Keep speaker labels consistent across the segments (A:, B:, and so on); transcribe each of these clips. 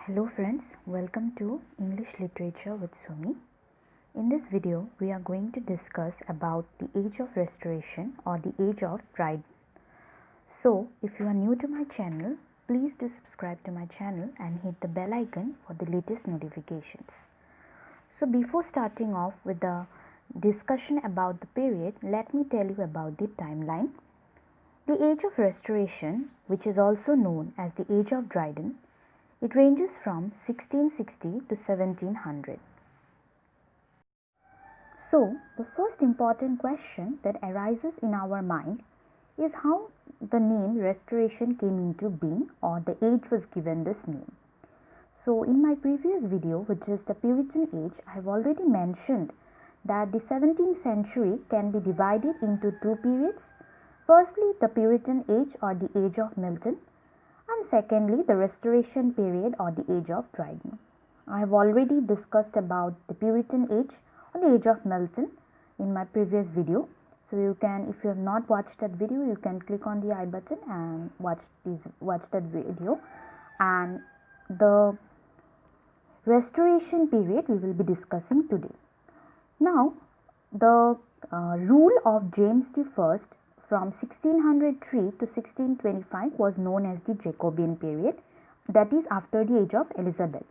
A: Hello friends, welcome to English Literature with Sumi. In this video, we are going to discuss about the Age of Restoration or the Age of Dryden. So, if you are new to my channel, please do subscribe to my channel and hit the bell icon for the latest notifications. So, before starting off with the discussion about the period, let me tell you about the timeline. The Age of Restoration, which is also known as the Age of Dryden, it ranges from 1660 to 1700. So, the first important question that arises in our mind is how the name Restoration came into being, or the age was given this name. So, in my previous video, which is the Puritan Age, I have already mentioned that the 17th century can be divided into two periods. Firstly, the Puritan Age or the Age of Milton, and secondly, the Restoration period or the Age of Dryden. I have already discussed about the Puritan Age or the Age of Milton in my previous video. So you can, if you have not watched that video, you can click on the I button and watch that video. And the Restoration period we will be discussing today. Now, the rule of James I from 1603 to 1625 was known as the Jacobean period, that is after the age of Elizabeth.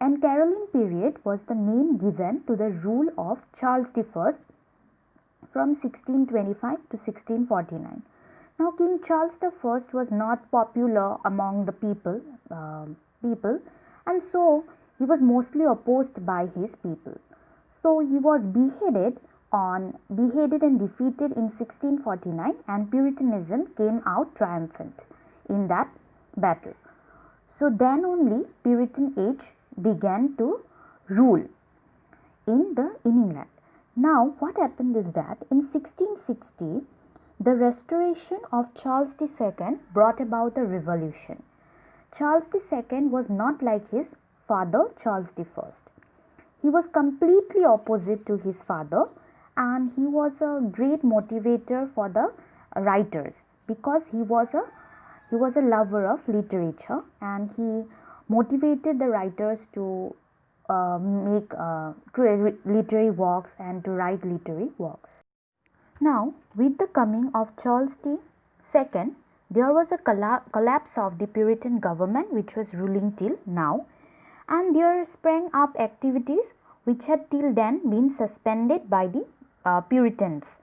A: And Caroline period was the name given to the rule of Charles I from 1625 to 1649. Now King Charles I was not popular among the people, and so he was mostly opposed by his people. So he was beheaded and defeated in 1649, and Puritanism came out triumphant in that battle. So then only Puritan age began to rule in England. Now what happened is that in 1660 the restoration of Charles II brought about a revolution. Charles II was not like his father Charles I. He was completely opposite to his father, and he was a great motivator for the writers because he was a lover of literature, and he motivated the writers to make literary works and to write literary works. Now, with the coming of Charles II, there was a collapse of the Puritan government which was ruling till now, and there sprang up activities which had till then been suspended by the Puritans,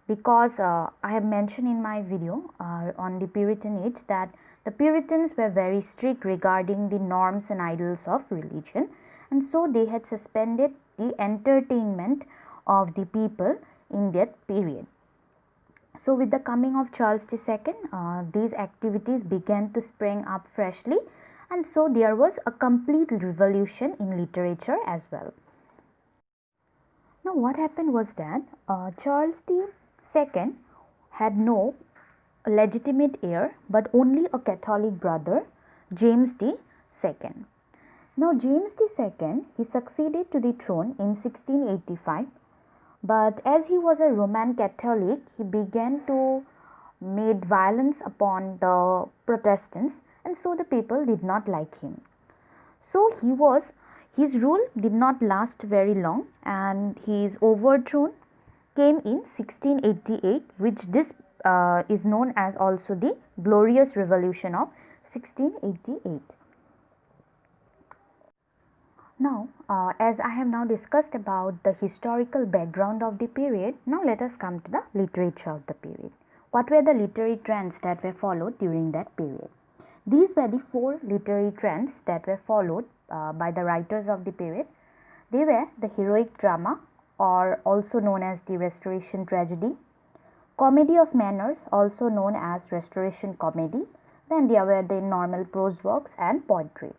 A: because I have mentioned in my video on the Puritan age that the Puritans were very strict regarding the norms and ideals of religion, and so they had suspended the entertainment of the people in that period. So with the coming of Charles II, these activities began to spring up freshly, and so there was a complete revolution in literature as well. Now what happened was that Charles II had no legitimate heir but only a Catholic brother, James II. Now James II, he succeeded to the throne in 1685, but as he was a Roman Catholic, he began to make violence upon the Protestants, and so the people did not like him. So his rule did not last very long, and his overthrow came in 1688, which this is known as also the Glorious Revolution of 1688. Now, as I have now discussed about the historical background of the period, now let us come to the literature of the period. What were the literary trends that were followed during that period? These were the four literary trends that were followed by the writers of the period. They were the heroic drama, or also known as the Restoration tragedy, comedy of manners, also known as Restoration comedy, then there were the normal prose works and poetry.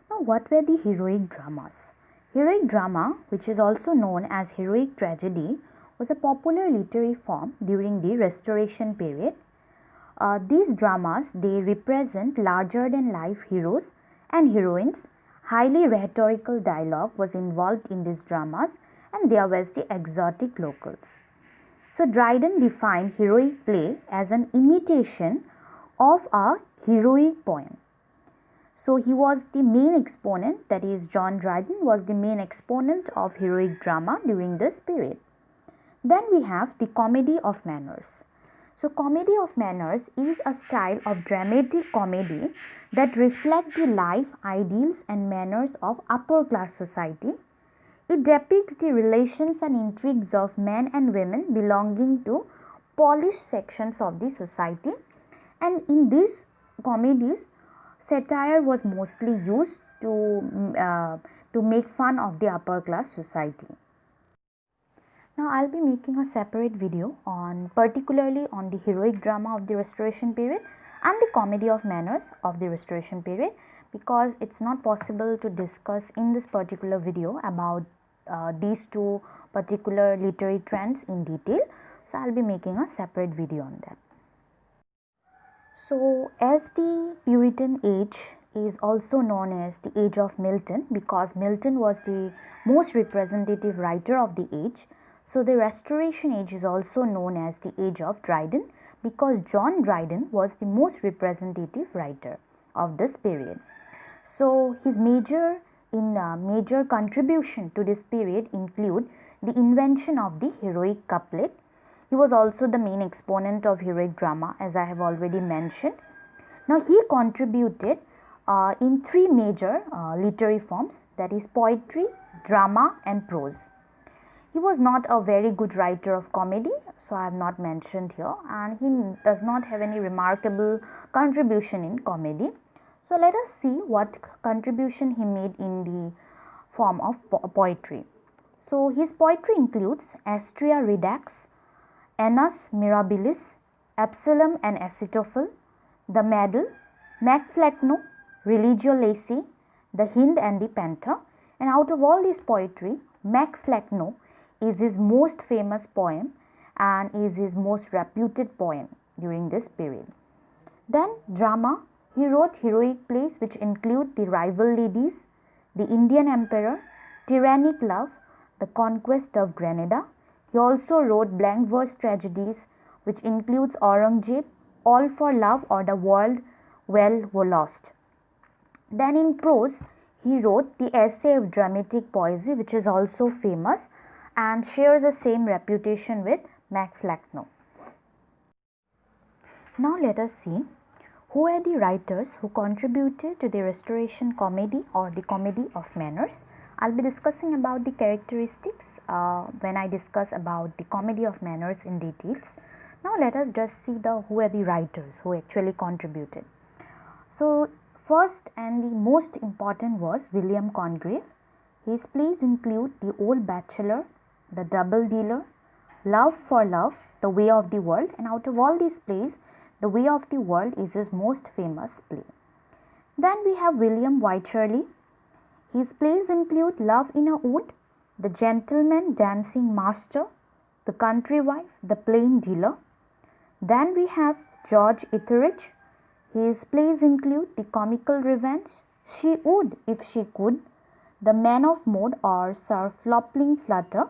A: Now what were the heroic dramas? Heroic drama, which is also known as heroic tragedy, was a popular literary form during the Restoration period. These dramas, they represent larger than life heroes and heroines. Highly rhetorical dialogue was involved in these dramas, and there was the exotic locals. So Dryden defined heroic play as an imitation of a heroic poem. So he was the main exponent, that is John Dryden was the main exponent of heroic drama during this period. Then we have the comedy of manners. So comedy of manners is a style of dramatic comedy that reflect the life, ideals and manners of upper class society. It depicts the relations and intrigues of men and women belonging to polished sections of the society, and in these comedies satire was mostly used to make fun of the upper class society. Now I'll be making a separate video on particularly on the heroic drama of the Restoration period and the comedy of manners of the Restoration period, because it's not possible to discuss in this particular video about these two particular literary trends in detail. So I'll be making a separate video on that. So as the Puritan age is also known as the age of Milton, because Milton was the most representative writer of the age. So the Restoration age is also known as the age of Dryden, because John Dryden was the most representative writer of this period. So his major contribution to this period include the invention of the heroic couplet. He was also the main exponent of heroic drama, as I have already mentioned. Now he contributed in three major literary forms, that is poetry, drama and prose. He was not a very good writer of comedy, so I have not mentioned here, and he does not have any remarkable contribution in comedy. So let us see what contribution he made in the form of poetry. So his poetry includes Astrea Redux, Annus Mirabilis, Absalom and Acetophel, The Medal, Macflecno, Religio Lacey, The Hind and the Panther. And out of all this poetry, Macflecno is his most famous poem and is his most reputed poem during this period. Then drama, he wrote heroic plays which include The Rival Ladies, The Indian Emperor, Tyrannic Love, The Conquest of Grenada. He also wrote blank verse tragedies which includes Aurangzeb, All for Love or The World Well Lost. Then in prose, he wrote the essay of dramatic poesy, which is also famous and shares the same reputation with Macflecno. Now let us see who are the writers who contributed to the Restoration comedy or the comedy of manners. I'll be discussing about the characteristics when I discuss about the comedy of manners in details. Now let us just see who are the writers who actually contributed. So first and the most important was William Congreve. His plays include The Old Bachelor, The Double Dealer, Love for Love, The Way of the World, and out of all these plays, The Way of the World is his most famous play. Then we have William Wycherley. His plays include Love in a Wood, The Gentleman Dancing Master, The Country Wife, The Plain Dealer. Then we have George Etheridge. His plays include The Comical Revenge, She Would If She Could, The Man of Mode or Sir Flopling Flutter.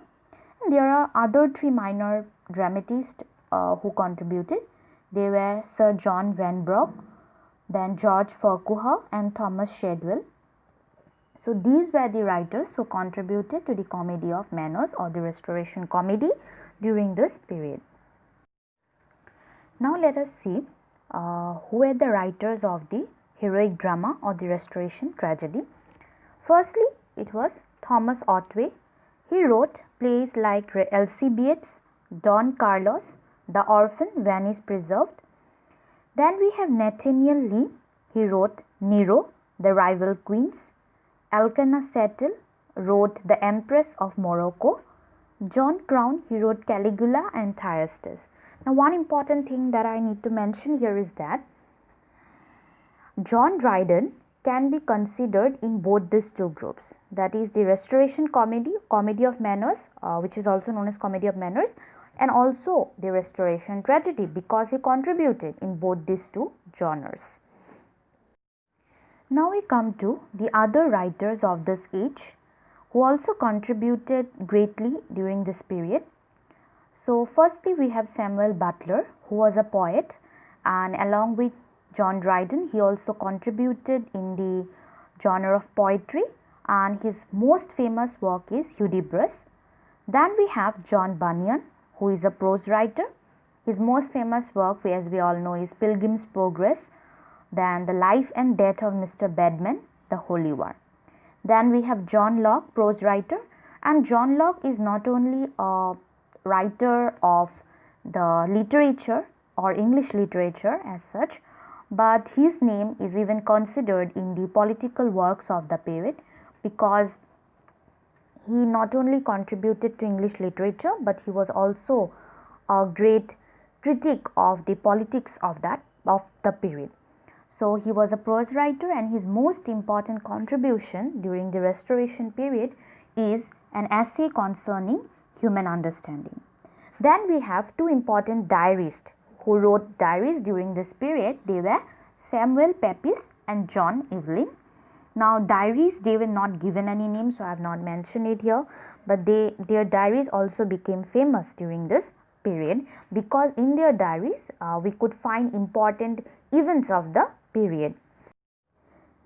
A: And there are other three minor dramatists who contributed. They were Sir John Vanbrugh, then George Farquhar and Thomas Shadwell. So these were the writers who contributed to the comedy of manners or the Restoration comedy during this period. Now let us see who were the writers of the heroic drama or the Restoration tragedy. Firstly, it was Thomas Otway. He wrote plays like Alcibiades, Don Carlos, The Orphan, Venice Preserved. Then we have Nathaniel Lee. He wrote Nero, The Rival Queens. Elkanah Settle wrote The Empress of Morocco. John Crown, he wrote Caligula and Thyestes. Now one important thing that I need to mention here is that John Dryden can be considered in both these two groups, that is the Restoration comedy, comedy of manners, which is also known as comedy of manners, and also the Restoration tragedy, because he contributed in both these two genres. Now we come to the other writers of this age who also contributed greatly during this period. So firstly we have Samuel Butler, who was a poet, and along with John Dryden, he also contributed in the genre of poetry, and his most famous work is Hudibras. Then we have John Bunyan, who is a prose writer. His most famous work, as we all know, is Pilgrim's Progress. Then The Life and Death of Mr. Bedman, The Holy War. Then we have John Locke, prose writer, and John Locke is not only a writer of the literature or English literature as such, but his name is even considered in the political works of the period, because he not only contributed to English literature, but he was also a great critic of the politics of the period. So he was a prose writer, and his most important contribution during the Restoration period is an essay concerning human understanding. Then we have two important diarists who wrote diaries during this period. They were Samuel Pepys and John Evelyn. Now diaries, they were not given any name, so I have not mentioned it here, but their diaries also became famous during this period, because in their diaries we could find important events of the period.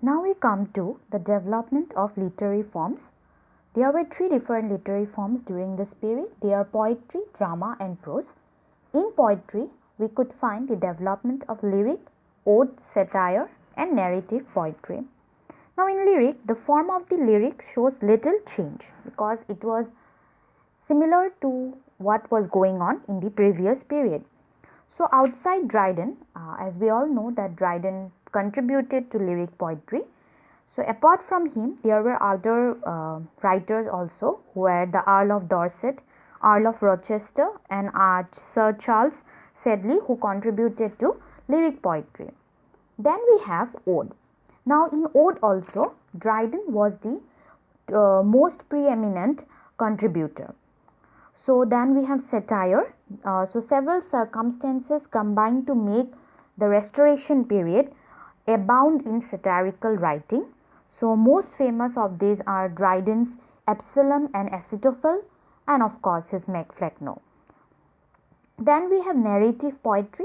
A: Now we come to the development of literary forms. There were three different literary forms during this period. They are poetry, drama and prose. In poetry, we could find the development of lyric, ode, satire and narrative poetry. Now in lyric, the form of the lyric shows little change, because it was similar to what was going on in the previous period. So outside Dryden, as we all know that Dryden contributed to lyric poetry. So apart from him, there were other writers also, who were the Earl of Dorset, Earl of Rochester and Sir Charles Sedley, who contributed to lyric poetry. Then we have ode. Now in ode also, Dryden was the most preeminent contributor. So then we have satire. So several circumstances combined to make the Restoration period abound in satirical writing. So most famous of these are Dryden's Absalom and Achitophel, and of course his Macflecknoe. Then we have narrative poetry.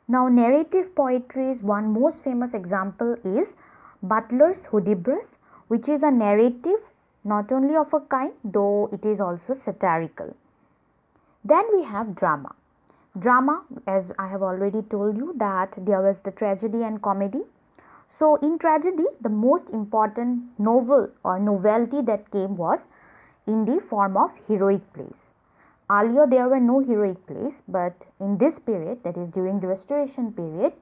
A: Now narrative poetry's one most famous example is Butler's Hudibras, which is a narrative not only of a kind, though it is also satirical. Then we have drama. Drama, as I have already told you, that there was the tragedy and comedy. So in tragedy, the most important novel or novelty that came was in the form of heroic plays. Earlier there were no heroic plays, but in this period, that is during the Restoration period,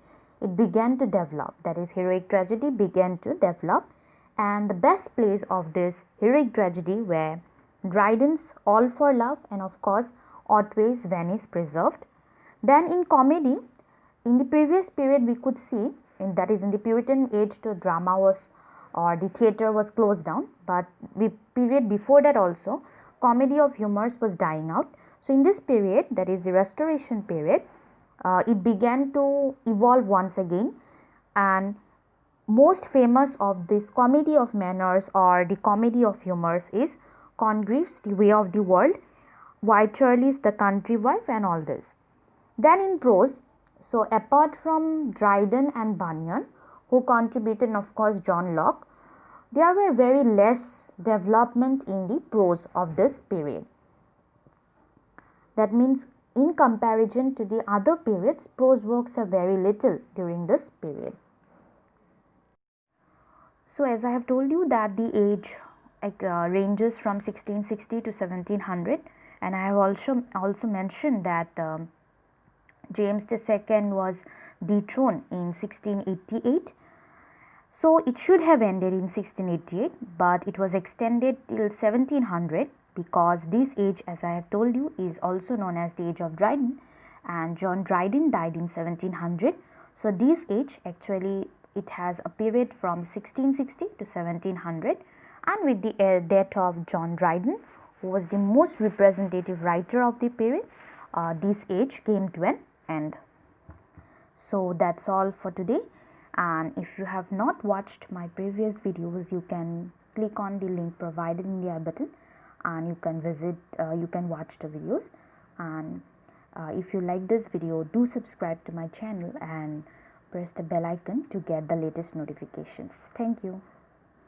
A: it began to develop. That is, heroic tragedy began to develop, and the best plays of this heroic tragedy were Dryden's All for Love and of course Otway's Venice Preserved. Then in comedy, in the previous period we could see, that is in the Puritan age, the drama was or the theatre was closed down, but the period before that also comedy of humors was dying out. So in this period, that is the Restoration period, it began to evolve once again, and most famous of this comedy of manners or the comedy of humors is Congreve's The Way of the World, Wycherley's The Country Wife and all this. Then in prose, so apart from Dryden and Bunyan, who contributed, and of course John Locke, there were very less development in the prose of this period. That means in comparison to the other periods, prose works are very little during this period. So as I have told you that the age ranges from 1660 to 1700, and I have also mentioned that James II was dethroned in 1688. So it should have ended in 1688, but it was extended till 1700, because this age, as I have told you, is also known as the Age of Dryden, and John Dryden died in 1700. So this age actually, it has a period from 1660 to 1700, and with the death of John Dryden, who was the most representative writer of the period, this age came to an end. So that's all for today, and if you have not watched my previous videos, you can click on the link provided in the I button, and you can watch the videos. And if you like this video, do subscribe to my channel and press the bell icon to get the latest notifications. Thank you.